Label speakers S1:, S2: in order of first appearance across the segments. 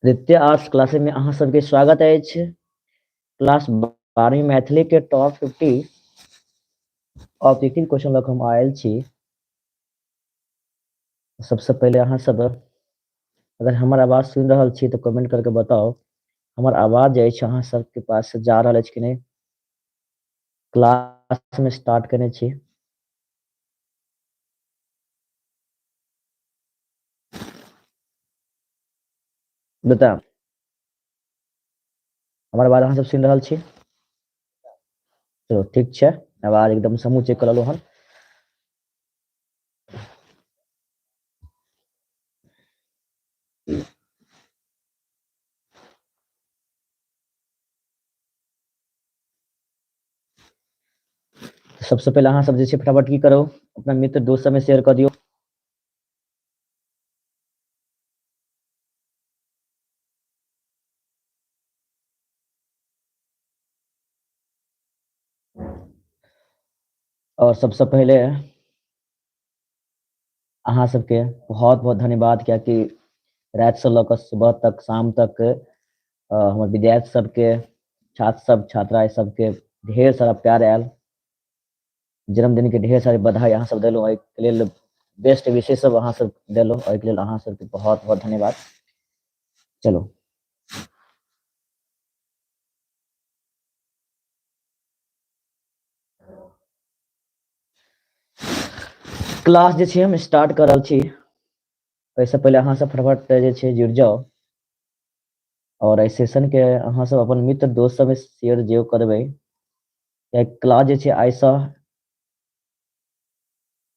S1: द्वितीय arts class में अहाँ सबके स्वागत अछि। क्लास 12वीं मैथिली के टॉप 50 ऑब्जेक्टिव क्वेश्चन लग हम आयल छी। सबसे पहले अहाँ सब अगर हमर आवाज सुन रहल छी तो कमेंट करके बताओ हमर आवाज जे अछि अहाँ सबके पास से जा रहल अछि कि नहीं। क्लास में स्टार्ट करने छी। बताओ हमर आवाज अहाँ सब सुन रहल छी। चलो ठीक छै, आवाज एकदम समूह चेक कर लेलो हन। सबसे पहले अहाँ सब जे छै फटाफट की करो, अपना मित्र दोस्त सब में शेयर कर दियो। और सबसे पहले अहाँ सबके बहुत बहुत धन्यवाद, क्या कि रात से लऽ कऽ सुबह तक शाम तक हमर विद्यार्थी सबके छात्र सब छात्रा सबके ढेर सारा प्यार आयल। जन्मदिन के ढेर सारी बधाई अहाँ सब देलहुँ, एहिके लेल बेस्ट विशेष सब अहाँ सब देलहुँ, एहिके लेल अहाँ सबके बहुत बहुत धन्यवाद। चलो क्लास जे छै हम स्टार्ट कर रहल छी। एहिसँ पहले अहाँ सब फटाफट जे छै जुड़ जाओ और एहि सेशन के अहाँ सब अपन मित्र दोस्त सब में शेयर जे करबै। क्लास जे छै आइसँ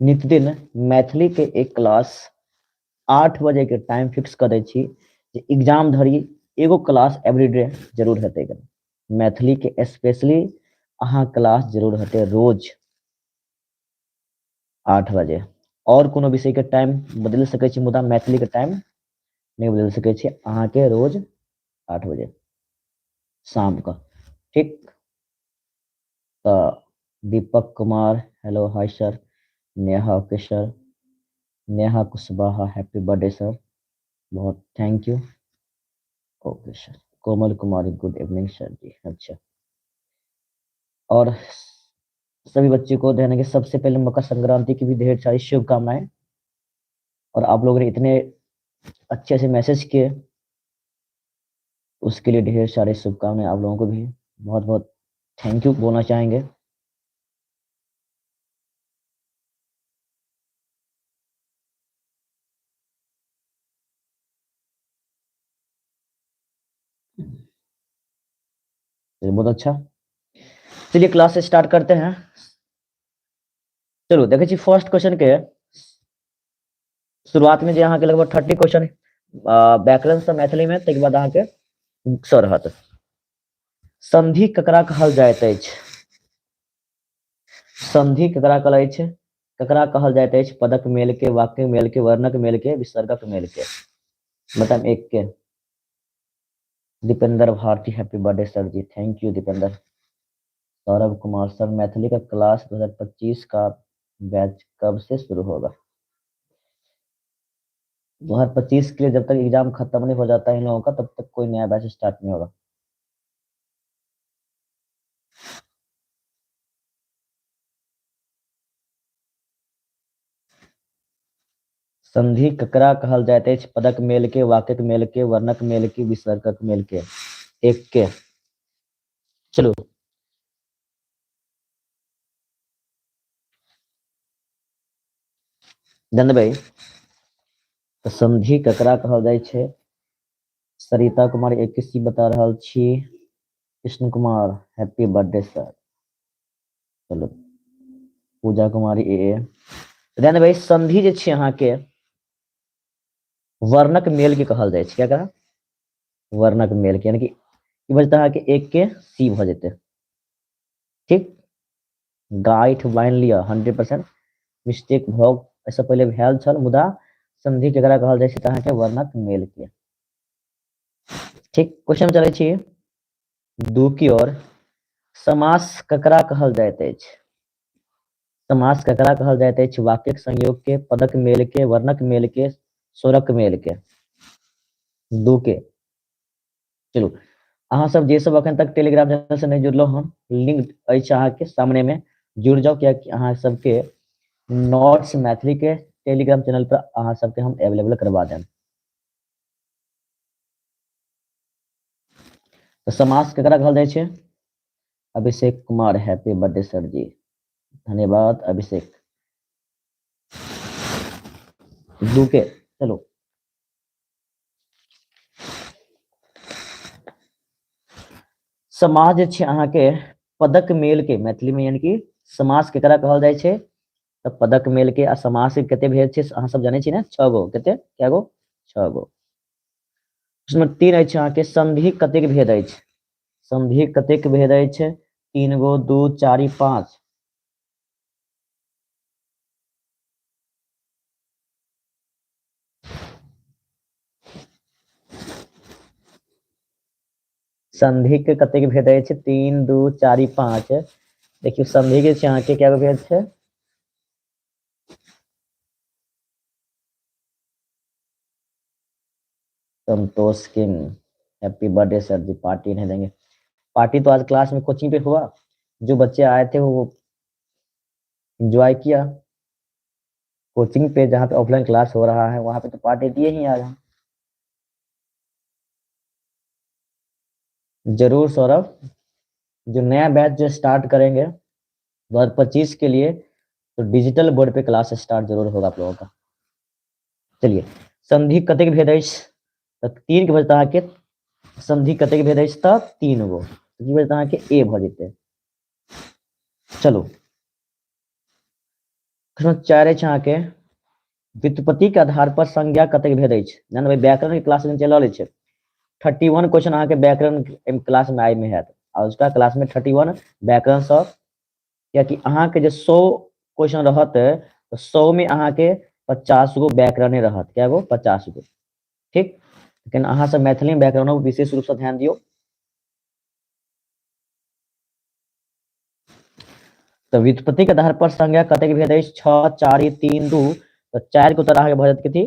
S1: नित्यदिन मैथिली के एक क्लास 8 बजे के टाइम फिक्स कर दै छी जे एग्जाम धरी एगो क्लास एवरीडे जरूर हेतै। मैथिली के स्पेशली अहाँ क्लास जरूर हेतै रोज 8 बजे। और कोनो विषय के टाइम बदल सकै छी, मुदा मैथिली के टाइम नहीं बदल सकै छी। अहाँ के रोज 8 बजे शाम का, ठीक। तो Deepak Kumar hello hi sir. Neha okay sir, Neha Kushwaha happy birthday sir, बहुत thank you. Okay sir. Komal Kumari good evening sir ji. अच्छा, और सभी बच्चों को देने के सबसे पहले मकर संक्रांति की भी ढेर सारी शुभकामनाएं। और आप लोगों ने इतने अच्छे से मैसेज किए उसके लिए ढेर सारे शुभकामनाएं आप लोगों को भी बहुत बहुत थैंक यू बोलना चाहेंगे। बहुत अच्छा, चलिए क्लास से स्टार्ट करते हैं। चलो देखे छी फर्स्ट क्वेश्चन के शुरुआत में जे अहाँ के लगभग 30 क्वेश्चन व्याकरण से मैथिली में, तक बाद अहाँ के स रहत। संधि ककरा कहल जाइत अछि? संधि ककरा कहल अछि? ककरा कहल जाइत अछि? पदक मेल के, वाक्य मेल के, वर्णक मेल के, विसर्गक मेल के। मतलब एक के। Deependra Bharti happy birthday sir ji, thank you Deependra. Saurabh Kumar sir Maithili का क्लास 2025 का बैच कब से शुरू होगा? 2025 के लिए जब तक एग्जाम खत्म नहीं हो जाता है इन लोगों का, तब तक कोई नया बैच स्टार्ट नहीं होगा। संधि ककरा कहल जाइत अछि? पदक मेल के, वाक्यक मेल के, वर्णक मेल के, विसर्गक मेल के। एक के। चलो दंड भाई, तो संधि ककरा कहल जाइ छै? सरिता कुमार 21 बता रहल छी। Krishna Kumar happy birthday sir. चलो पूजा कुमारी ए दंड भाई, संधि जे छै अहाँ के वर्णक मेल के कहल जाइ छै। क्या कहा? वर्णक मेल के, यानी कि ई बचता है कि एक के सी भ जेते, ठीक। गाइठ बांधि लिया 100%। मिस्टेक भऽ ऐसा पहले भेल छल, मुदा संधि केकरा कहल जाइ छै तऽ अहाँके वर्णक मेल के, ठीक। क्वेश्चन चलै छी दू की ओर। समास ककरा कहल जाइत अछि? समास ककरा कहल जाइत अछि? वाक्यक संयोग के, पदक मेल के, वर्णक मेल के, स्वरक मेल के। दू के। चलू अहाँ सब जे सब अखन तक टेलीग्राम चैनल से नहीं जुड़लो हन, लिंक अछि अहाँ के सामने में, जुड़ जाओ, क्या अहाँ सबके नोट्स मैथिली के टेलीग्राम चैनल पर अहाँ सबके हम अवेलेबल करवा दें। तो समास केकरा कहल जाइ छै? Abhishek Kumar, happy birthday sir जी, धन्यवाद अभिषेक दुके। चलो समाज जे छै अहाँ के पदक मेल के मैथिली में, यानी कि समास केकरा कहल जाइ छै? तो पदक मेल के। आ समास के कते भेद छै अहाँ सब जाने छी ने? 6 गो। कते? क्या गो? 6 गो। उसमें 3 अछि अहाँ के। संधि कतेक भेद अछि? संधि कतेक भेद अछि? 3 गो, 2, 4, 5। संधि के कतेक भेद अछि? 3, 2, 4, 5। देखियो संधि के छै अहाँ के क्या भेद छै? संतोष किंग, हैप्पी बर्थडे सर जी, पार्टी नहीं देंगे? पार्टी तो आज क्लास में कोचिंग पे हुआ, जो बच्चे आए थे वो एंजॉय किया। कोचिंग पे जहाँ पे ऑफलाइन क्लास हो रहा है वहां पे तो पार्टी दिए ही आज हम। जरूर सौरभ, जो नया बैच जो स्टार्ट करेंगे 2025 के लिए, तो डिजिटल बोर्ड पे क्लास स्टार्ट जरूर होगा आप लोगों का। चलिए संधि कतेक भेद अछि? तो 3 के बजता है के संधि कतेक भेद अछि? तो 3 गो। की बजता है के ए भ जेते। चलो 4 अछि अहाँ के व्युत्पत्ति के आधार पर संज्ञा कतेक भेद अछि? जान भाई व्याकरण के क्लास में चल रहल छै। 31 क्वेश्चन अहाँ के व्याकरण क्लास में आय में हैत, और उसका क्लास में 31 व्याकरण से, या कि अहाँ के जे 100 क्वेश्चन रहत तो 100 में अहाँ के 50 गो व्याकरण रहत। क्या गो? 50 गो। ठीक, लेकिन अहाँ सब मैथिली में व्याकरण पर विशेष रूप से ध्यान दियो। तो व्युत्पत्ति के आधार पर संज्ञा कतेक भेद अछि? 6, 4, 3, 2। तो 4 के उत्तर अहाँ के भ जायत कथी?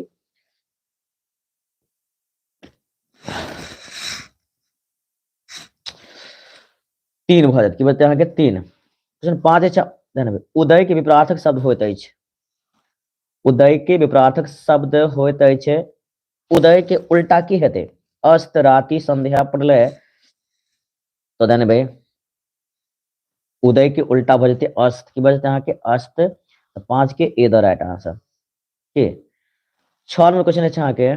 S1: 3 भ जायत। की बचतै अहाँ के? 3। क्वेश्चन 5 अछि, ध्यान देबै। उदय के विपरीतार्थक शब्द होइत अछि। उदय के विपरीतार्थक शब्द होइत अछि। उदय के उल्टा की हेतै? अस्त, राति, संध्या, प्रलय। तो ध्यान देबै, उदय के उल्टा भ जेतै अस्त। की भ जेतै अहाँ के? अस्त। तो 5 के ए द राइट आंसर। के 6 नंबर क्वेश्चन अछि अहाँ के।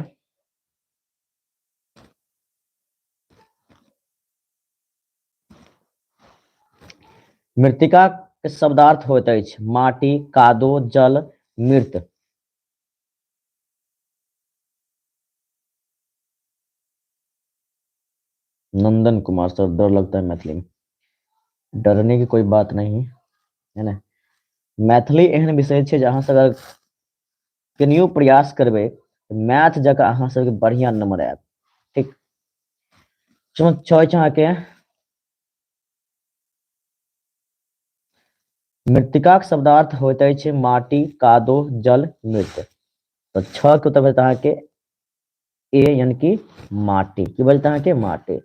S1: मृत्तिका के शब्दार्थ होइत अछि माटि, कादो, जल, मृत। नंदन कुमार सर, डर लगता है मैथिली में। डरने की कोई बात नहीं है ना। मैथिली एहन विषय छै जहाँ से अगर कनियो प्रयास करबै तो मैथ जगह अहाँ सबके बढ़िया नंबर आयत। ठीक, अहाँ के मृत्तिका के शब्दार्थ होइत अछि माटि, कादो, जल, मृत। तो 6 के उत्तर अहाँ के ए, यानी कि माटी। की बजता अहाँ के? माटी।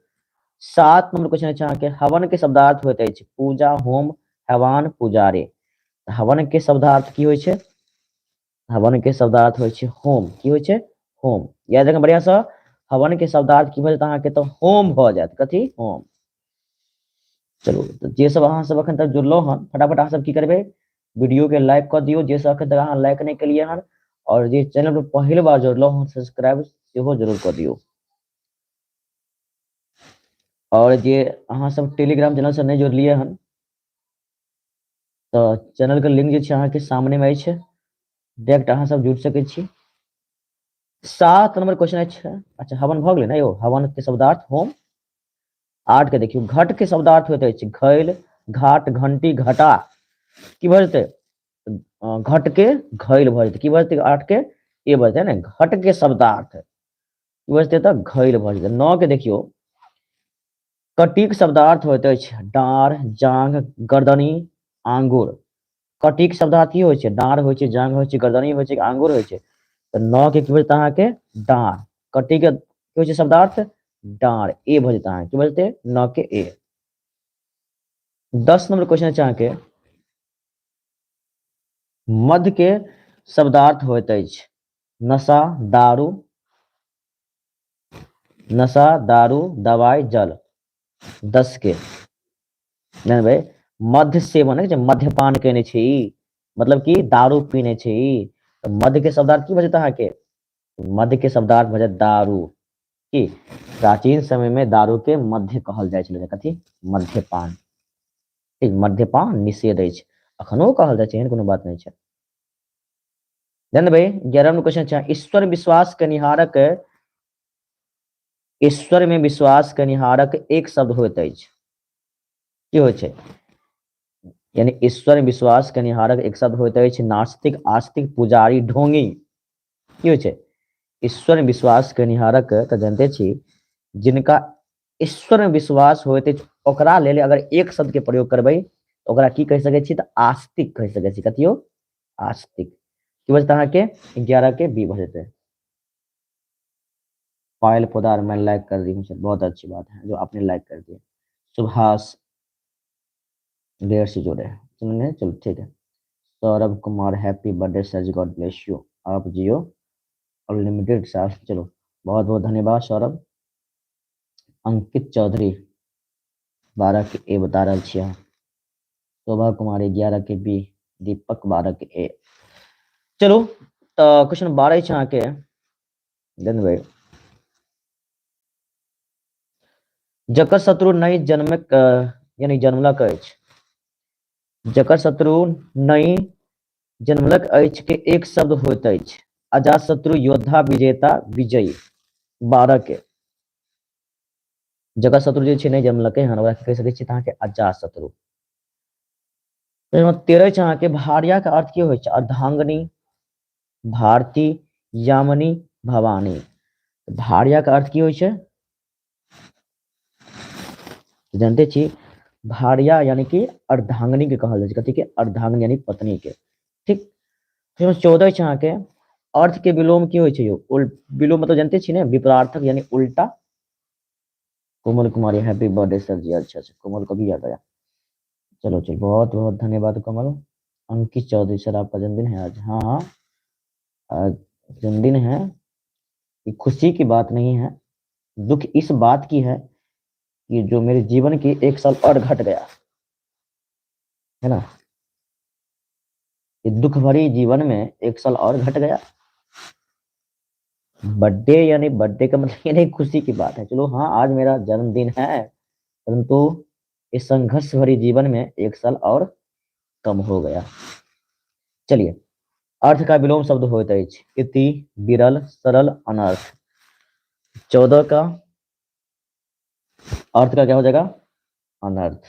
S1: 7 नंबर क्वेश्चन अछि अहाँ के। हवन के शब्दार्थ होइत अछि पूजा, होम, हवन, पुजारी। हवन के शब्दार्थ की होइ छै? हवन के शब्दार्थ होइ छै होम। की होइ छै? होम। याद रखें बढ़िया से। हवन के शब्दार्थ की बजता अहाँ के? तो होम भ जायत। कथी? होम। चलो तो जे सब अहाँ सब अखन तक जुड़लो हन, फटाफट अहाँ सब की करबे? वीडियो के लाइक कर दियो, जे सब अखन तक अहाँ लाइक नहीं केलिए हन। और जे चैनल पर पहली बार जुड़लो हन, सब्सक्राइब सेहो जरूर कर दियो। और जे अहाँ सब टेलीग्राम चैनल से नहीं जुड़लिए हन, तो चैनल के लिंक जे छै अहाँ के सामने में अछि, डायरेक्ट अहाँ सब जुड़ सके छी। 7 नंबर क्वेश्चन अछि। अच्छा हवन भ गेलै ना यौ? हवन के शब्दार्थ होम। 8 के देखियो, घट के शब्दार्थ होइत अछि घैल, घाट, घंटी, घटा। की भ जेतै? घट के घैल भ जेतै। की भ जेतै? 8 के ए भ जेतै ना। घट के शब्दार्थ की भ जेतै? त घैल भ जेतै। 9 के देखियो, कटिक शब्दार्थ होइत अछि डाँड़, जांघ, गर्दनी, आंगुर। कटिक शब्दार्थ की होइ छै? डाँड़ होइ छै, जांघ होइ छै, गर्दनी होइ छै, आंगुर होइ छै। तो 9 के की बजता अहाँ के? डाँड़। कटी के की होइ छै शब्दार्थ? डार ए भजता है कि बजते न के ए। 10 नंबर क्वेश्चन चाह के मध्य के शब्दार्थ होइत अछि नशा दारू, नशा दारू दवाई जल। 10 के नहीं भाई, मध्य सेवन है मध्यपान केने छी मतलब कि दारू पीने छी, तो मध्य के शब्दार्थ की बजता है के मध्य के शब्दार्थ बजे दारू की प्राचीन समय में दारू के मध्य कहल जाय छलै कथी मध्यपान। ठीक, मध्यपान निषेध अछि, अखनो कहल जाइ छै, एहन कोनो बात नहीं छै। ध्यान देबै 11 नंबर क्वेश्चन छै ईश्वर विश्वास कनिहारक, ईश्वर में विश्वास कनिहारक एक शब्द होइत अछि की होइ छै, यानी ईश्वर में विश्वास कनिहारक एक शब्द होइत अछि नास्तिक आस्तिक पुजारी ढोंगी की होइ छै। ईश्वर में विश्वास कनिहारक तऽ जानते छी जिनका ईश्वर में विश्वास होइत अछि ओकरा लेल अगर एक शब्द के प्रयोग करबै तऽ ओकरा की कहि सकै छी तऽ आस्तिक कहि सकै छी। कथियो आस्तिक की बजता अहाँके 11 के बी भऽ जेतै। पायल पोदार मैं लाइक कर दी हूँ सर, बहुत अच्छी बात है जो आपने लाइक कर दिया। सुभाष देर से जुड़े हैं, चलो ठीक है। Saurabh Kumar happy birthday sir, God bless you, आप जियो अनलिमिटेड सर। चलो बहुत बहुत धन्यवाद सौरभ। अंकित चौधरी 12 के ए बता रहा छियै, शोभा कुमारी 11 के बी, दीपक 12 के ए। चलो क्वेश्चन 12 छै अहाँके देन भाई जकर शत्रु नहीं जन्मक यानी जन्मलक अछि, जकर शत्रु नहीं जन्मलक अछि के एक शब्द होइत अछि अजातशत्रु योद्धा विजेता विजयी। 12 के जकर शत्रु जे छै नहीं जन्मलकै हन ओकरा कहि सकै छी अहाँके अजातशत्रु। 13 छै अहाँके भार्या के अर्थ की होइ छै अर्धांगिनी, भारती, यामिनी, भवानी। भार्या के अर्थ की होइ छै जानते छी भार्या यानी कि अर्धांगिनी के कहल जाइ छै, कथी के अर्धांगिनी यानी पत्नी के। ठीक, 14 छै अहाँके अर्थ के विलोम की होइ छै यौ विलोम मतलब जानते छी ने विपरार्थक यानी उल्टा। कोमल कुमारी हैप्पी बर्थडे सर जी, अच्छा अच्छा कोमल को भी याद आया, चलो चलो बहुत बहुत धन्यवाद कोमल। अंकित चौधरी सर आपका जन्मदिन है आज, हाँ हाँ आज जन्मदिन है, ये खुशी की बात नहीं है, दुख इस बात की है कि जो मेरे जीवन की एक साल और घट गया है ना, ये दुख भरी जीवन में एक साल और घट गया। बर्थडे यानी बर्थडे का मतलब ये नहीं खुशी की बात है, चलो हाँ आज मेरा जन्मदिन है परंतु इस संघर्ष भरी जीवन में एक साल और कम हो गया। चलिए अर्थ का विलोम शब्द होता है इति, विरल, सरल, अनर्थ। 14 का अर्थ का क्या हो जाएगा अनर्थ,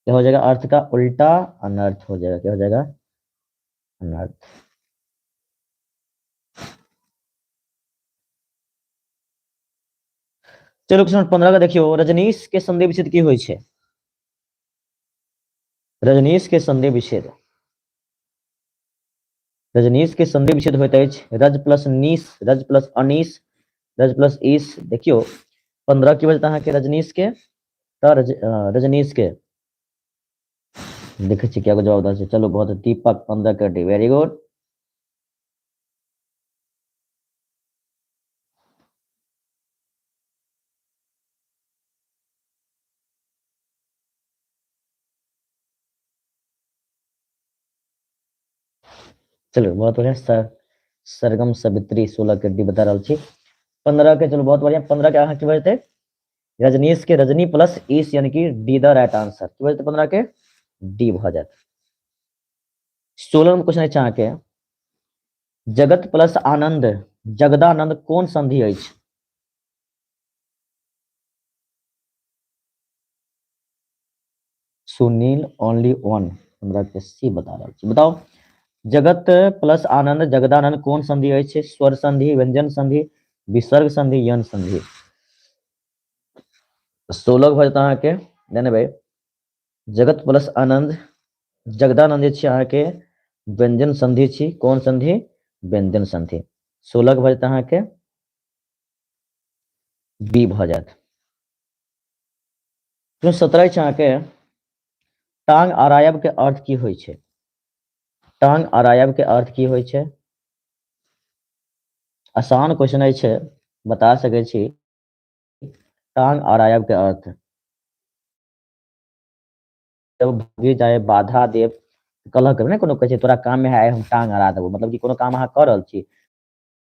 S1: क्या हो जाएगा अर्थ का उल्टा अनर्थ हो जाएगा, क्या हो जाएगा अनर्थ। चलो क्वेश्चन 15 का देखियो रजनीश के संदेह विच्छेद की होइ छै, रजनीश के संदेह विच्छेद, रजनीश के संदेह विच्छेद होइत अछि रज प्लस नीस, रज प्लस अनीस, रज प्लस ईस। देखियो 15 की बजता है कि रजनीश के रजनीश के देखे छी क्या जवाब दे, चलो बहुत दीपक 15 कर दी, वेरी गुड। चलो बहुत बढ़िया सर, सरगम सवित्री 16 के डी बता रहा छी। 15 के चलो बहुत बढ़िया, 15 के अहाँ की बजते रजनीश के रजनी प्लस ईस यानी कि डी द राइट आंसर की बजते 15 के डी भ जात। 16 में क्वेश्चन है के जगत प्लस आनंद जगदानंद कौन संधि अछि, सुनील ओनली वन 15 के सी बता रहा छी, बताओ जगत प्लस आनंद जगदानंद कौन संधि अछि, स्वर संधि, व्यंजन संधि, विसर्ग संधि, यन संधि। 16 भऽ जेतै अहाँके जाने भाई जगत प्लस आनंद जगदानंद जे छी अहाँके व्यंजन संधि छी, कौन संधि व्यंजन संधि। 16 भऽ जेतै अहाँके बी भ जायत। 17 छै अहाँके टांग अरायब के अर्थ की होइ छै? टांग अरायब के अर्थ की होइ छै? आसान क्वेश्चन छै, बता सकै छी। टांग अरायब के अर्थ जब भागी जाए, बाधा देव, कलह करबै ने, कोनो कहै छै तोरा काम में है हम टांग अड़ा देबो, मतलब कि कोनो काम अहाँ कर रहल छी,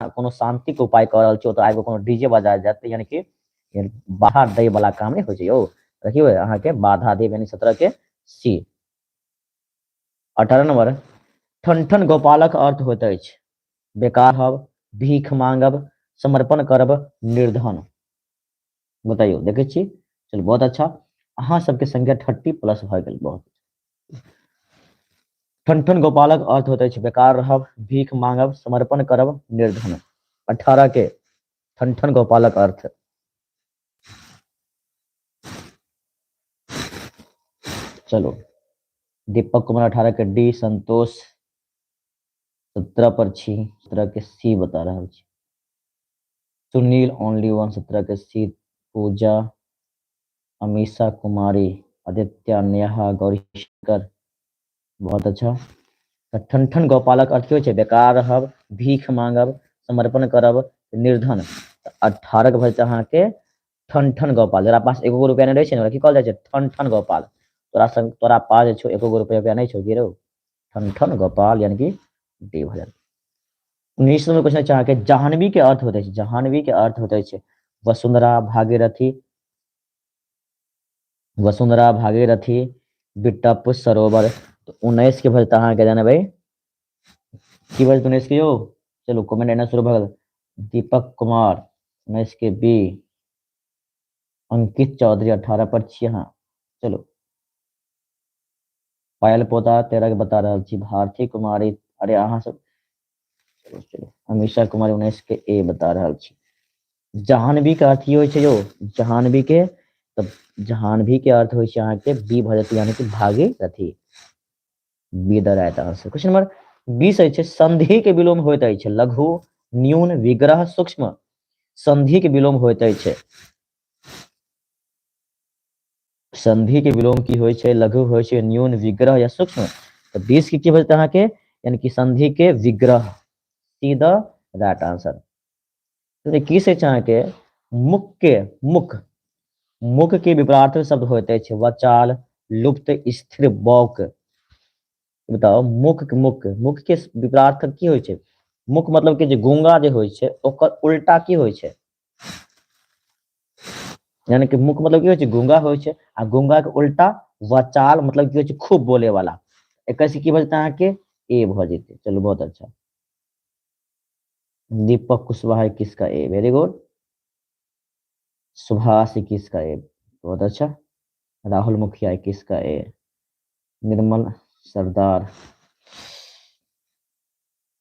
S1: कोनो शांति के उपाय कर रहल छी, तो आगू कोनो डीजे बजा जात, यानी कि बाधा दै वाला काम नहीं होइ छै यौ। देखियो अहाँ के बाधा देव यानी 17 के सी। 18 नंबर ठनठन गोपालक अर्थ होइत अछि बेकार हब, भीख मांगब, समर्पण करब, निर्धन। बताइयो, देखे छी। चलो बहुत अच्छा, अहाँ सबके संख्या 30 प्लस भ गेल। बहुत ठनठन गोपालक अर्थ होइत अछि बेकार रहब, भीख मांगब, समर्पण करब, निर्धन। 18 के ठनठन गोपालक अर्थ चलो दीपक कुमार 18 के डी, संतोष 17 पर छी, 17 के सी बता रहा छी। सुनील ओनली वन 17 के सी, पूजा, अमीषा कुमारी, आदित्य, नेहा, गौरी शंकर। बहुत अच्छा। ठनठन गोपालक अर्थ की होइ छै? बेकार रहब, भीख मांगब, समर्पण करब, निर्धन। 18 के भऽ अहाँके ठनठन गोपाल। जरा पास 1 रुपया नहीं रहे छै, की कहल जाइ छै? ठनठन गोपाल। तोरा पास जे छौ 1 रुपया नहीं छौ गिरौ, ठनठन गोपाल यानी कि डी भ जायत। 19 नंबर क्वेश्चन छै अहाँके जाह्नवी के अर्थ होते छै। जाह्नवी के अर्थ होते छै वसुंधरा, भागीरथी, वसुंधरा, भागीरथी, बिटप, सरोवर। तो 19 के भजता अहाँके जानबै की बजत 19 के यौ? चलो कमेंट एना शुरू भगल। दीपक कुमार 19 के बी, अंकित चौधरी 18 पर छी अहाँ। चलो पायल पोता 13 के बता रहा छी, भारती कुमारी, अरे अहाँ सब चलो चलो, अमीषा कुमारी 19 के ए बता रहा छी। जाह्नवी के अर्थ की होइ छै यौ? जाह्नवी के तब जाह्नवी के अर्थ होइ छै अहाँके बी भ जायत, यानी कि Bhagirathi. Be the right answer. Question number 20 छै संधि के विलोम होइत अछि लघु, न्यून, विग्रह, सूक्ष्म। संधि के विलोम होइत अछि, संधि के विलोम की होइ छै? लघु होइ छै, न्यून, विग्रह या सूक्ष्म। तो 20 की बचता अहाँके यानी कि संधि के विग्रह, सी द राइट आंसर। तो 21 छै अहाँके मुख के मुख, मुख के विपरीत शब्द होते छै वचाल, लुप्त, स्थिर, बौक। बताओ मुख मुख मुख के विपरीत की होइ छै? मुख मतलब कि जे गूंगा जे होइ छै ओकर उल्टा की होइ छै? यानी कि मुख मतलब की होइ छै? गूंगा होइ छै, आ गूंगा के उल्टा वचाल मतलब की होइ छै? खूब बोले वाला। एक की बजता अहाँके ए भ जेतै। चलो बहुत अच्छा। दीपक कुशवाहा 21 का ए, वेरी गुड। सुभाष 21 का ए, बहुत अच्छा। राहुल मुखिया 21 का ए, निर्मल सरदार।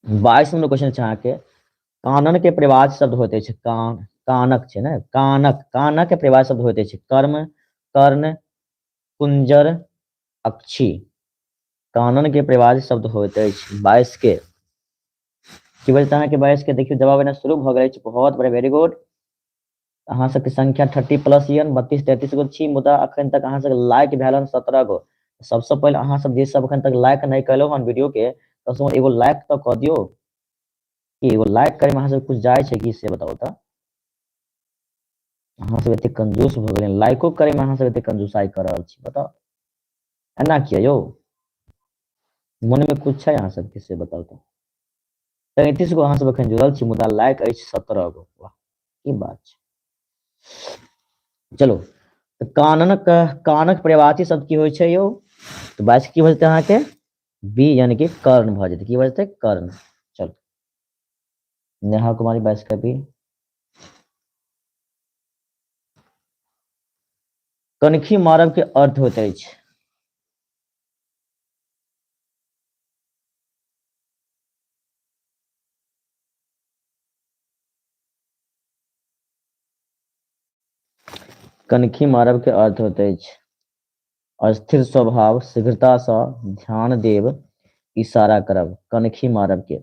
S1: 22 नंबर क्वेश्चन छै अहाँके कानन के प्रवाच शब्द होते छै कानक छै ने, कानक, कानक के प्रवाच शब्द होते छै कर्म, कर्ण, कुंजर, अक्षी। कानन के प्रवाच शब्द होते अछि 22 के की बजता अहाँके 22 के देखियो जवाब एना शुरू भ गेल छै। बहुत बड़े, वेरी गुड। अहाँ सबके संख्या 30 प्लस ये 32 33 गो छी, मुदा अखन तक अहाँ सबके लाइक भेल 17 गो। सबसे पहले अहाँ सब जे सब अखन तक लाइक नहीं कैलो हन वीडियो के, तो एगो लाइक तो क दियो। कि एगो लाइक करे में अहाँ सब कुछ जाय छै कि से बताओ त? अहाँ सब एते कंजूस भ गेलिन, लाइको करे में अहाँ सब एते कंजूसाई कर रहल छी, बताओ एना किया यौ? मन में कुछ छै अहाँ सबके से बताओ त? 33 गो अहाँ सब अखन जुड़ल छी, मुदा लाइक अछि 17 गो। वाह की बात छै। चलो तो कानक, कानक प्रवाची शब्द की होइ छै यौ? तो 22 की बजते अहाँके बी यानी कि कर्ण भ जेतै। की बजते? कर्ण। चलो नेहा कुमारी 22 का बी। कनखी मारब के अर्थ होइत अछि कनखी मारब के अर्थ होइत अछि अस्थिर स्वभाव, शीघ्रता से ध्यान देब, इशारा करब। कनखी मारब के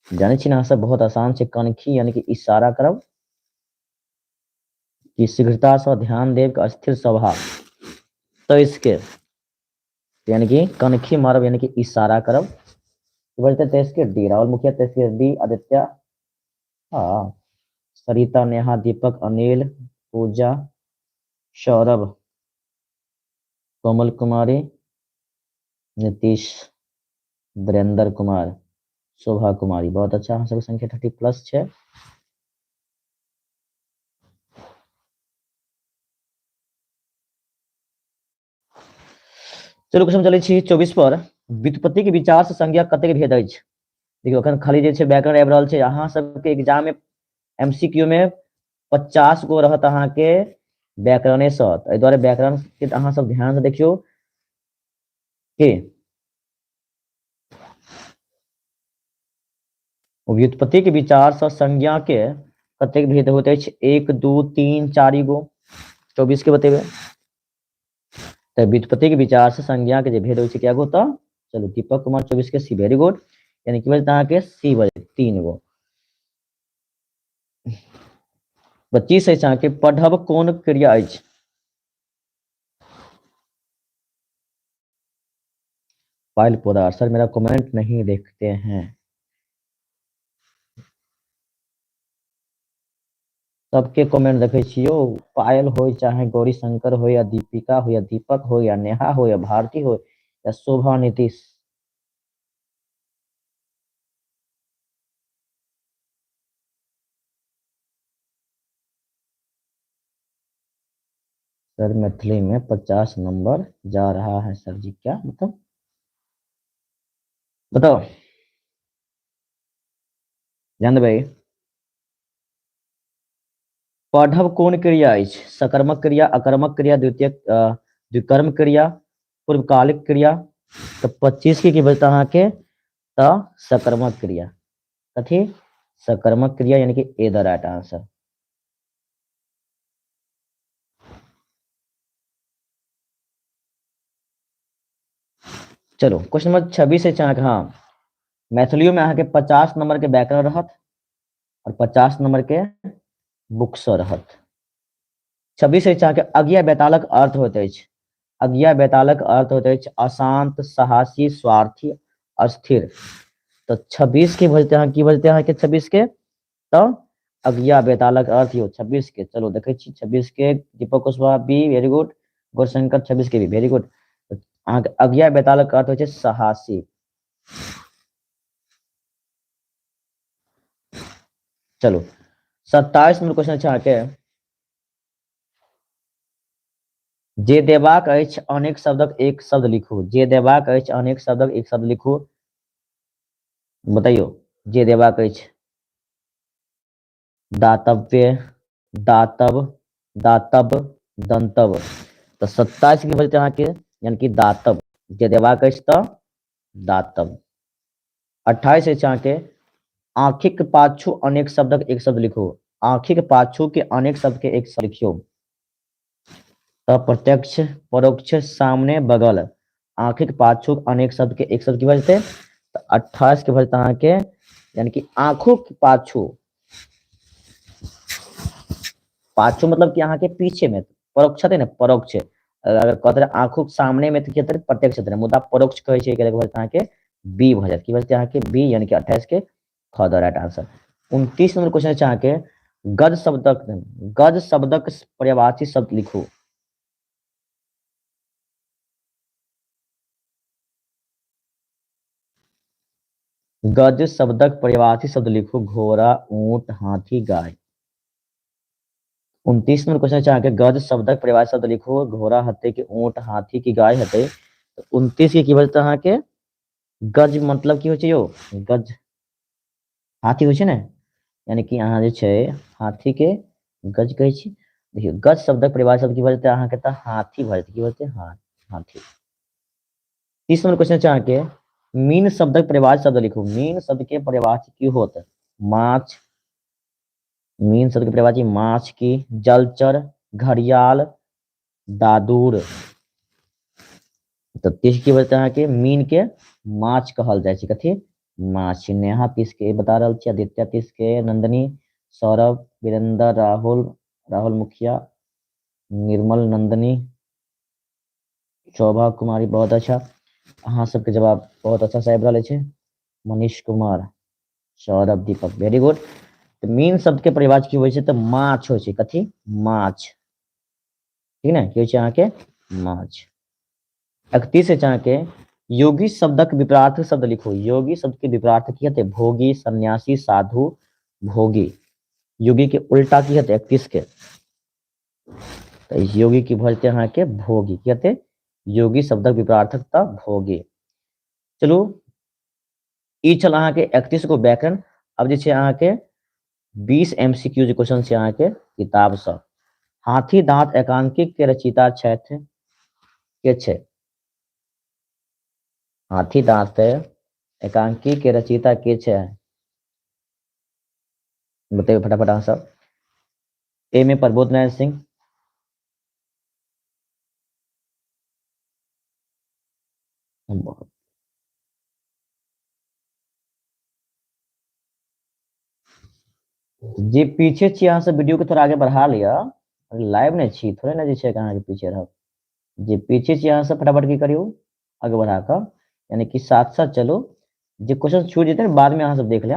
S1: जाने छी ना अहाँ सब, बहुत आसान छै। कनखी यानी कि इशारा करब, कि शीघ्रता से ध्यान देव के अस्थिर स्वभाव, तो इसके यानी कि कनखी मारब यानी कि इशारा करब, बोलते थे इसके डी राहुल मुखिया, तेजके डी आदित्य, हाँ, सरिता, नेहा, दीपक, अनिल, पूजा, सौरभ, कोमल कुमारी, नीतीश, वीरेंद्र कुमार, शोभा कुमारी। बहुत अच्छा, हम सभी संख्या 30+ है। चलो क्वेश्चन चलै छी 24 पर। व्युत्पत्ति के विचार से संज्ञा कतेक भेद अछि। देखियो अखन खाली जे छै व्याकरण आबि रहल छै, अहाँ सबके एग्जाम में एमसीक्यू में 50 गो रहत अहाँ के व्याकरणे से, एहि दुआरे व्याकरण के अहाँ सब ध्यान से देखियो कि व्युत्पत्ति के विचार से संज्ञा के कतेक भेद होते अछि। 1 2 3 4 गो 24 के बतेबे। तो व्युत्पत्ति के विचार से संज्ञा के जे भेद होय छै क्या गो, तो चलो दीपक कुमार 24 के सी, वेरी गुड, यानी कि बजता अहाँ के सी बजे 3 गो। 25 है अहाँ के पढ़ब कोन क्रिया अछि। पायल पोदार, सर मेरा कमेंट नहीं देखते हैं। सबके कमेंट देखे छियो, पायल हो चाहे गौरी शंकर हो या दीपिका हो या दीपक हो या नेहा हो या भारती हो या शोभा, नीतीश। सर मैथिली में 50 नंबर जा रहा है सर जी, क्या मतलब बताओ जान भाई। पढ़ब कोन क्रिया अछि। सकर्मक क्रिया, अकर्मक क्रिया, द्विकर्म क्रिया, पूर्वकालिक क्रिया। तो 25 की बचता अहाँ के तो सकर्मक क्रिया, कथी सकर्मक क्रिया, यानी कि ए द राइट आंसर। चलो क्वेश्चन नंबर 26 है चाहे, हाँ, मैथिलियों में अहाँ के 50 नंबर के व्याकरण रहत और 50 नंबर के बुक्स रहत। 26 है चाहे अज्ञा बेतालक अर्थ होते अछि। अज्ञा बेतालक अर्थ होते अछि अशांत, साहसी, स्वार्थी, अस्थिर। तो 26 के बजते हैं, की बजते हैं कि 26 के तो अज्ञा बेतालक अर्थ यो 26 के। चलो देखे छी 26 के Deepak Kushwaha B, very good, Gaurshankar 26 के भी वेरी गुड। अज्ञा बेतालक अर्थ हो साहसी। चलो 27 नंबर क्वेश्चन अच्छा के, जे देबाक अछि अनेक शब्दक एक शब्द लिखू। जे देबाक अछि अनेक शब्दक एक शब्द लिखू, बताइयो जे देबाक अछि। दातव्य, दातव, दातब, दंतव। तो 27 की बजते अहाँ के यानी कि दातव, जे देबाक अछि तो दातव। 28 है अहाँ के आंखिक पाछू अनेक शब्दक एक शब्द लिखो। आंखिक पाछू के अनेक शब्द के एक शब्द लिखियो। अप्रत्यक्ष, परोक्ष, सामने, बगल। आंखिक पाछू अनेक शब्द के एक शब्द की बजते तो 28 के बजते अहाँ के यानी कि आंखों के पाछू। पाछू मतलब कि अहाँ के पीछे में, परोक्ष है ना, परोक्ष अगर कहते आंखों के सामने में तो कहते प्रत्यक्ष है, मुद्दा परोक्ष कहे छै अहाँ के बी भ जात, की बजते अहाँ के बी, यानी कि 28 के ख the right answer. 29 number question है अहाँ के गज शब्दक पर्यायवाची शब्द लिखू। गज शब्दक पर्यायवाची शब्द लिखू। घोड़ा, ऊंट, हाथी, गाय। 29 नंबर क्वेश्चन है अहाँ के गज शब्दक पर्यायवाची शब्द लिखू। घोड़ा हते कि ऊंट, हाथी की गाय हते। 29 के की बजते अहाँ के गज मतलब की होइ छै यो, गज हाथी होइ छै ने, यानी कि अहाँ जे छै हाथी के गज कहै छी। देखियो गज शब्दक परिभाषा शब्द की बजते अहाँ के त हाथी भ जेतै, की बजते हाथी। 30 नंबर क्वेश्चन छै अहाँ के मीन शब्दक परिभाषा शब्द लिखू। मीन शब्द के परिभाषा की होत। माछ, मीन शब्द के परिभाषा माछ की, जलचर, घड़ियाल, दादूर। तो 30 की बजते अहाँ के मीन के माछ कहल जाइ छै, कथी माछ। नेहा 30 के बता रहल छी, आदित्य 30 के, नंदनी, सौरभ, वीरेंद्र, राहुल, राहुल मुखिया, निर्मल नंदनी, शोभा कुमारी, बहुत अच्छा। अहाँ सबके जवाब बहुत अच्छा से आबि रहल छै। मनीष कुमार, सौरभ, दीपक, वेरी गुड। तो मीन शब्द के परिभाषा की होइ छै तऽ माछ होइ छै, कथी? माछ, ठीक ने, की होइ छै अहाँके? माछ। 31 छै अहाँके योगी शब्दक विपरार्थ शब्द लिखो। योगी शब्द के विपरार्थ की हेतै? भोगी, सन्यासी, साधु, भोगी। योगी के उल्टा की हेतै 31 के? तो योगी की भऽ जेतै अहाँके भोगी, की हेतै? योगी शब्दक विपरार्थक तऽ भोगी। चलू ई छल अहाँके 31 गो व्याकरण। अब जे छै अहाँके 20 MCQ जे क्वेश्चन छै अहाँके किताब से। हाथी दांत एकांकिक के रचयिता छथि के छै? हाथी दांत एकांकी के रचयिता के छै? बताइए फटाफट अहाँ सब। ए में प्रबोध नारायण सिंह, जे पीछे छी अहाँ सब वीडियो के थोड़ा आगे बढ़ा लिया, लाइव नहीं छी, थोड़े ना जे छै अहाँ के पीछे रहब। जे पीछे छी अहाँ सब फटाफट की करियो आगे बढ़ा कर, यानी कि साथ साथ चलो। जे क्वेश्चन छूट जेते बाद में अहाँ सब देख लें।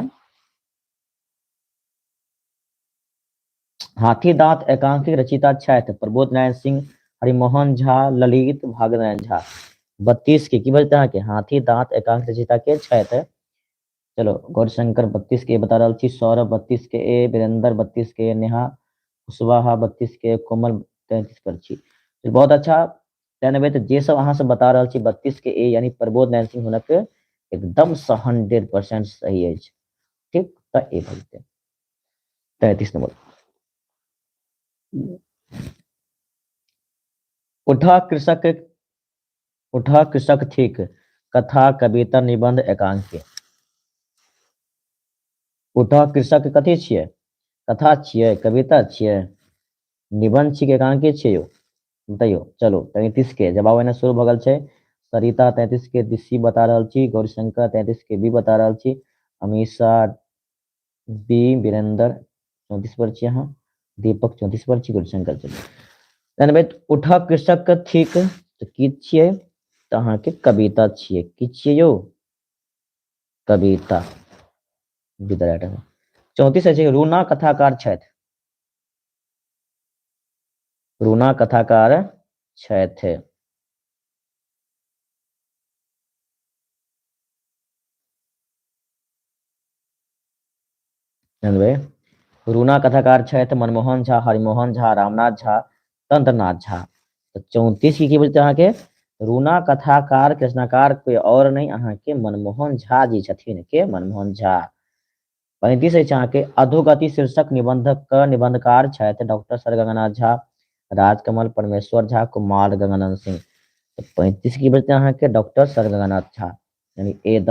S1: हाथी दांत एकांकिक रचयिता छथि प्रबोध नारायण सिंह, हरिमोहन झा, ललित भागनारायण झा। 32 के की बजते अहाँ के? हाथी दांत एकांकिक रचयिता के छथि? चलो गौरशंकर 32 के बता रहा छी, सौरभ 32 के ए, वीरेंद्र 32 के, नेहा कुशवाहा 32 के, कोमल 33 पर छी। तो बहुत अच्छा। तेनबे तो जे सब अहाँ सब बता रहा छी 32 के ए यानी प्रबोध नारायण सिंह हुनक एकदम से 100% सही है। ठीक तो ए भजते 33 नंबर। उठा कृषक, उठा कृषक थिक, कथा, कविता, निबंध, एकांकी। उठा कृषक कथी छियै? कथा छियै, कविता छियै, निबंध छियै, एकांकी छियै यौ? बताइयो। चलो 33 के जवाब एने शुरू भगल छै। सरिता 33 के सी बता रहा छी, गौरीशंकर 33 के बी बता रहा छी, अमीषा बी, वीरेंद्र 34 पर छी अहाँ, दीपक 34 पर छी, गौरीशंकर चलो। उठा कृषक थिक तो की छियै? तो अहाँ के कविता छियै। की छियै यौ? कविता। 34 छै रूना कथाकार छथि। रूना कथाकार छथि। रूना कथाकार छथि मनमोहन झा, हरिमोहन झा, रामनाथ झा, तंत्रनाथ झा। तो 34 की बोलते अहाँ के? रूना कथाकार के रचनाकार कोई और नहीं अहाँ के मनमोहन झा जी छथिन के? मनमोहन झा। 35 अछि अहाँ के अधोगति शीर्षक निबंधक क निबंधकार छथि डॉक्टर सर गंगानाथ झा, राजकमल परमेश्वर झा, कुमार गंगानंद सिंह। तो 35 की बोलते अहाँ के डॉक्टर सर गंगानाथ झा, यानी A the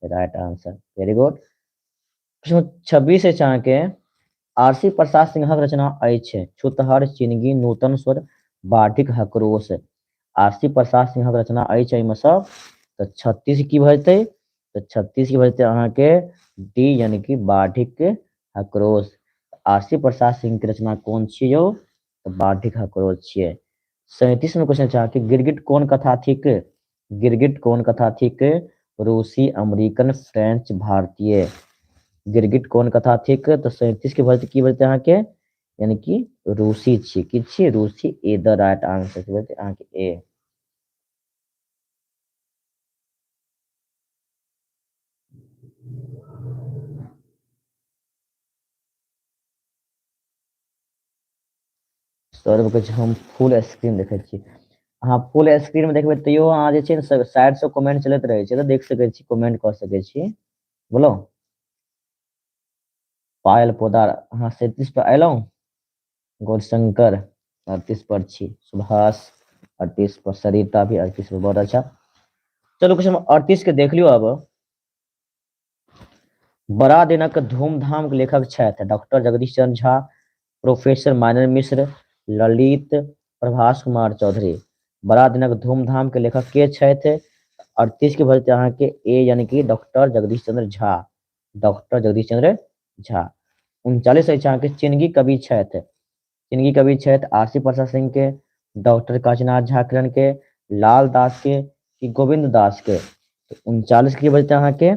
S1: right answer. Very good. 26 अछि अहाँ के आरसी प्रसाद सिंहक रचना अछि छूतहर, चिनगी, नूतन स्वर, बाटिक, हकरोश। आरसी प्रसाद सिंहक रचना अछि एहिमे सब। तो 36 की भजते? तो 36 की भजते अहाँ के डी यानी कि बाढ़िक हकरोश। आरसी प्रसाद सिंह के रचना कौन छियै यौ? तो बाढ़िक हकरोश छियै। 37 में क्वेश्चन छै कि गिरगिट कौन कथा थिक? गिरगिट कौन कथा थिक? रूसी, अमेरिकन, फ्रेंच, भारतीय। गिरगिट कौन कथा थिक? तो 37 के भजते की भजते अहाँ के यानी कि रूसी छियै। की छियै? रूसी। ए द राइट आंसर की भजते अहाँ के ए। सौरभ के हम फुल स्क्रीन देखे छी। अहाँ फुल स्क्रीन में देखबै तैयो अहाँ जे छै ने साइड से कमेंट चलैत रहे छै तो देख सकै छी, कमेंट कर सकै छी। बोलो पायल पोदार अहाँ 37 पर अयलहुँ। गौरशंकर 38 पर छी, सुभाष 38 पर, सरिता भी 38 पर, बहुत अच्छा। चलो कुछ हम 38 के देख लियो अब। बड़ा दिनक धूमधाम के लेखक छथि डॉक्टर जगदीश चंद्र झा, प्रोफेसर मानव मिश्र, ललित प्रभास कुमार चौधरी। बड़ा दिनक धूमधाम के लेखक के छथि? 38 के भजते अहाँ के ए यानी कि डॉक्टर जगदीश चंद्र झा। डॉक्टर जगदीश चंद्र झा। 39 अछि अहाँ के चिनगी कवि छथि। जिनकी कवि छथि आरसी प्रसाद सिंह के, डॉक्टर काशीनाथ झा किरण के, लाल दास के कि गोविंद दास के। तो 39 की बजते अहाँ के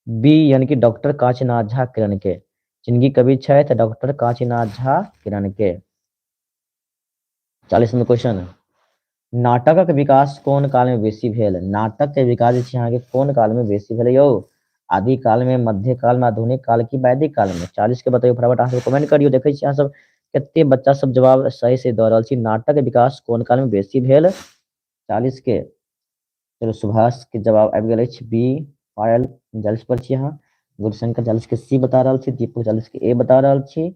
S1: बी यानी कि डॉक्टर काशीनाथ झा किरण के, जिनकी कवि छथि डॉक्टर काशीनाथ झा किरण के। 40वां क्वेश्चन, नाटकक विकास कोन काल में बेसी भेल? नाटक के विकास जे छै अहाँ के कोन काल में बेसी भेल यौ? आदि काल में, मध्य काल में, आधुनिक काल की वैदिक काल में? 40 के बताइयो फटाफट, अहाँ सब कमेंट करियो। देखै छी अहाँ सब कते बच्चा सब जवाब सही से दऽ रहल छी। नाटक के विकास कोन काल में बेसी भेल? 40 के चलो सुभाष के जवाब आबि गेल अछि बी। पायल 40 पर छी अहाँ, गुरशंकर 40 के सी बता रहल छी, दीपक 40 के ए बता रहल छी,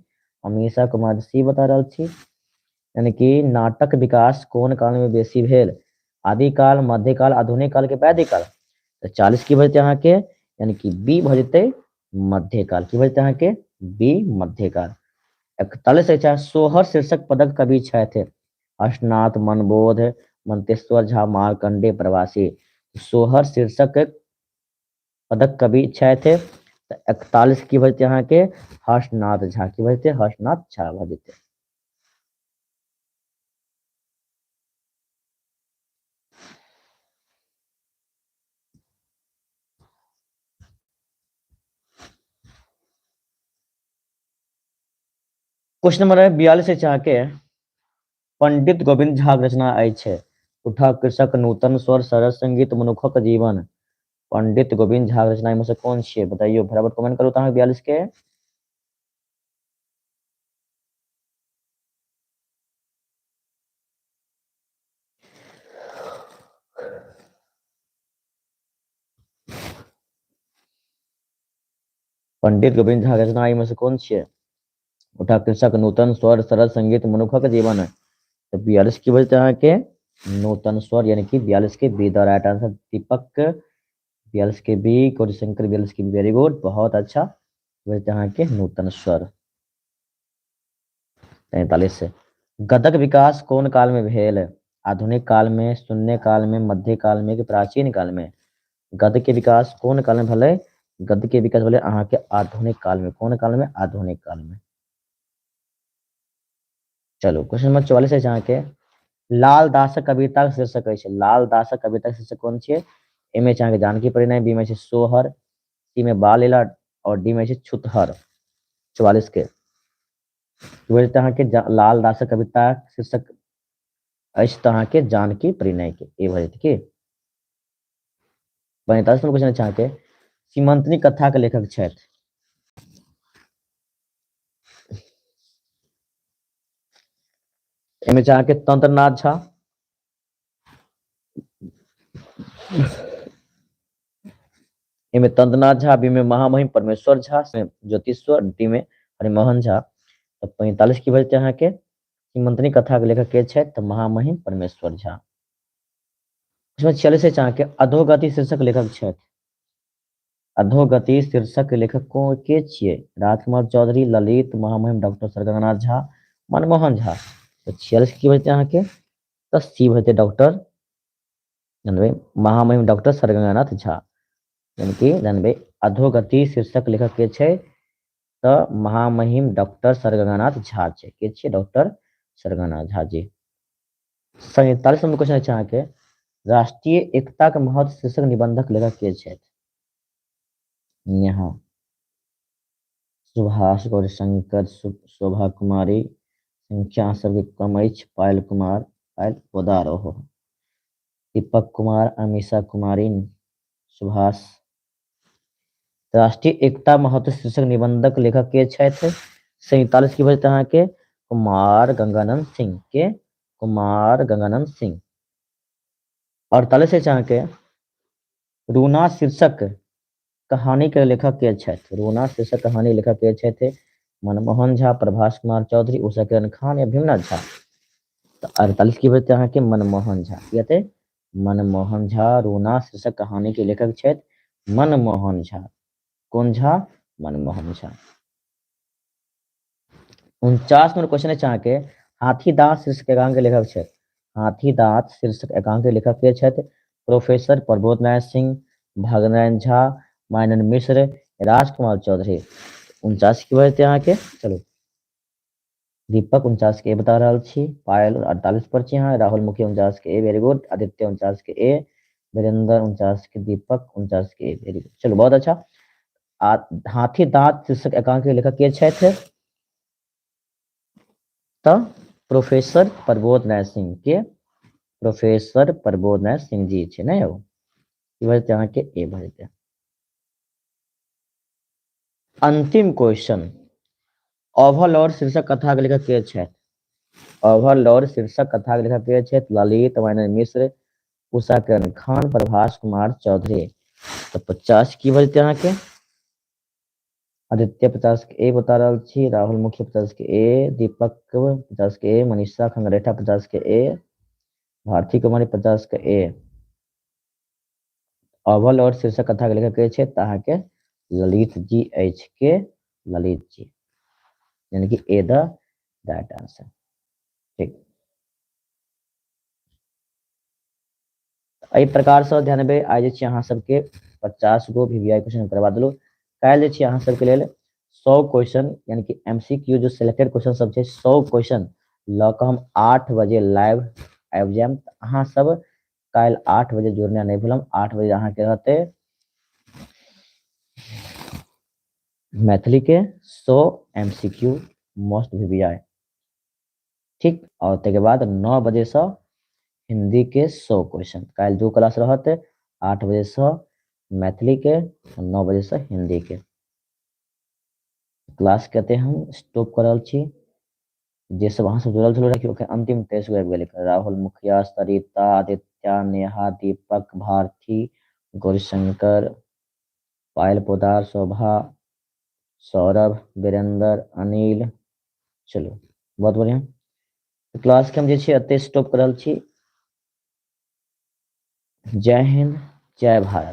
S1: अमीषा कुमार सी बता रहल छी। यानी कि नाटक विकास कोन काल में बेसी भेल? आदिकाल, मध्यकाल, आधुनिक काल के वैदिक काल? तो 40 की बजते अहाँ के यानी कि बी भ जेतै मध्यकाल। की बजते अहाँ के बी मध्यकाल। 41 अच्छा, सोहर शीर्षक पदक कवि छथि अष्टनाथ, मनबोध, मंतेश्वर झा, मार्कंडे प्रवासी। सोहर शीर्षक पदक कवि छथि 41 की बजते अहाँ के हर्षनाथ झा। की बजते? हर्षनाथ झा भ जेतै। क्वेश्चन नंबर 42 से चाह के पंडित गोविंद झा के रचना अछि उठा कृषक, नूतन स्वर, सरस संगीत, मनुखक जीवन। पंडित गोविंद झा के रचना में से कौन छियै बताइयो फटाफट कमेंट करू तो 42 के। पंडित गोविंद झा के रचना में से कौन छियै? उठा कृषक, नूतन स्वर, सरस संगीत, मनुखक जीवन। तो 42 की बजते अहाँ के नूतन स्वर यानी कि 42 के बी द राइट आंसर। दीपक 42 के बी, गौरीशंकर 42 की वेरी गुड, बहुत अच्छा। बजते अहाँ के नूतन स्वर। 43 से गदक विकास कौन काल में भेल? आधुनिक काल में, शून्य काल में, मध्य काल में कि प्राचीन काल में? गद्य के विकास कौन काल में भले? गद्य के विकास भले अहाँ के आधुनिक काल में। कौन काल में? आधुनिक काल में। चलो क्वेश्चन नंबर 44 है जहाँ के लाल दासक कविता शीर्षक है। लाल दासक कविता शीर्षक कौन छे? ए में चाहे जानकी परिणय, बी में सोहर, सी में बाल लीला और डी में छुतहर। 44 के वजह अहाँ के लाल दासक कविता शीर्षक अछि तो अहाँ के जानकी परिणय के ए वजह के। 45 क्वेश्चन चाह के सीमंतनी कथा के लेखक छथि। एमे चाह के तंत्रनाथ झा, इनमें तंत्रनाथ झा, बी में महामहिम परमेश्वर झा, ज्योतिश्वर, डी में हरिमोहन झा। तो 45 की बजते अहाँ के सीमंतनी कथा के लेखक के छथि? तो महामहिम परमेश्वर झा। इसमें 46 से चाह के अधोगति शीर्षक लेखक छथि। अधोगति शीर्षक लेखक को के छिए? राजकुमार चौधरी, ललित, महामहिम डॉक्टर सरगनाथ झा, मनमोहन झा। तो 46 की बजते अहाँ के तो सी बजते डॉक्टर महामहिम डॉक्टर सरगनाथ झा। यानी कि जानबे अधोगति शीर्षक लेखक के छै तो महामहिम डॉक्टर सरगनाथ झा छै। के छिए? Doctor सरगनाथ Jha ji. 47 number question छै अहाँ के राष्ट्रीय एकता के महत्व शीर्षक निबंधक लेखक के छथि? यहाँ सुभाष, गौरीशंकर, शोभा कुमारी, संख्या सबके कम अछि, पायल कुमार, पायल पोदार हो, दीपक कुमार, अमीषा कुमारी, सुभाष। राष्ट्रीय एकता महत्व शीर्षक निबंधक लेखक के छथि? 47 की बजते अहाँ के कुमार गंगानंद सिंह के, कुमार गंगानंद सिंह। 48 से चाह के रूना शीर्षक कहानी के लेखक के छथि? रूना शीर्षक कहानी लेखक के छथि मनमोहन झा, प्रभास कुमार चौधरी, उषा किरण खान या भीमनाथ झा। तो 48 की बजते अहाँ के मनमोहन झा। कहते मनमोहन झा रूना शीर्षक कहानी के लेखक छथि मनमोहन झा। कौन झा? मनमोहन झा। 49 नंबर क्वेश्चन है चाह के हाथीदांत शीर्षक एकांक के लेखक छथि? हाथीदांत शीर्षक एकांक के लेखक के छथि प्रोफेसर प्रबोध नारायण सिंह, भागनारायण झा, मानन मिश्र, राजकुमार चौधरी। 49 की बजते अहाँ के चलो दीपक 49 के ए बता रहा छी, पायल 48 पर छी यहाँ, राहुल मुखी 49 के ए, वेरी गुड, आदित्य 49 के ए, वीरेंद्र 49 के, दीपक 49 के ए, वेरी गुड, चलो बहुत अच्छा। हाथी दांत शीर्षक एकांक के लेखक के छथि? तऽ प्रोफेसर प्रबोध नारायण सिंह के, प्रोफेसर प्रबोध नारायण सिंह जी छै ने यौ, ई भऽ जेतै अहाँके ए भऽ जेतै। अंतिम क्वेश्चन, ओवरलॉर्ड शीर्षक कथा के लेखक के छथि? ओवरलॉर्ड शीर्षक कथा के लेखक के छथि? ललित नारायण मिश्र, उषा किरण खान, प्रभास कुमार चौधरी। तो 50 की बजते अहाँके? आदित्य 50 के ए बता रहा छी, राहुल मुखी 50 के ए, दीपक 50 के ए, मनीषा खंगरेठा 50 के ए, भारती कुमारी 50 के ए। ओवरलॉर्ड शीर्षक कथा के लेखक के छै तऽ अहाँके ललित जी अछि के, ललित जी, यानी कि ए द राइट आंसर। ठीक, एहि प्रकार से ध्यान देबै। आइ जे छै अहाँ सबके 50 गो वीवीआई क्वेश्चन करवा देलहुँ। काल्हि जे छै अहाँ सबके लेल 100 क्वेश्चन यानी कि एमसीक्यू जो सिलेक्टेड क्वेश्चन सब छै 100 क्वेश्चन लऽ कऽ हम 8 बजे लाइव आबि जायब। अहाँ सब काल्हि 8 बजे जुड़नाइ नहि भूलम। 8 बजे अहाँके रहतै मैथिली के 100 एमसीक्यू मोस्ट वीवीआई, ठीक। और ताहिके बाद 9 बजे से हिंदी के 100 क्वेश्चन। काल्हि 2 क्लास रहत, 8 बजे से मैथिली के, 9 बजे से हिंदी के। क्लास कहते हम स्टॉप कर रहल छी। जे सब अहाँ सब जुड़ल छलौ रखियो के अंतिम 23 गो आबि गेलै, राहुल मुखिया, सरिता, आदित्य, नेहा, दीपक, भारती, गौरीशंकर, पायल पोदार, शोभा, सौरभ, वीरेंद्र, अनिल। चलो बहुत बढ़िया। क्लास के हम जे छै एते स्टॉप कर रहल छी। जय हिंद, जय भारत।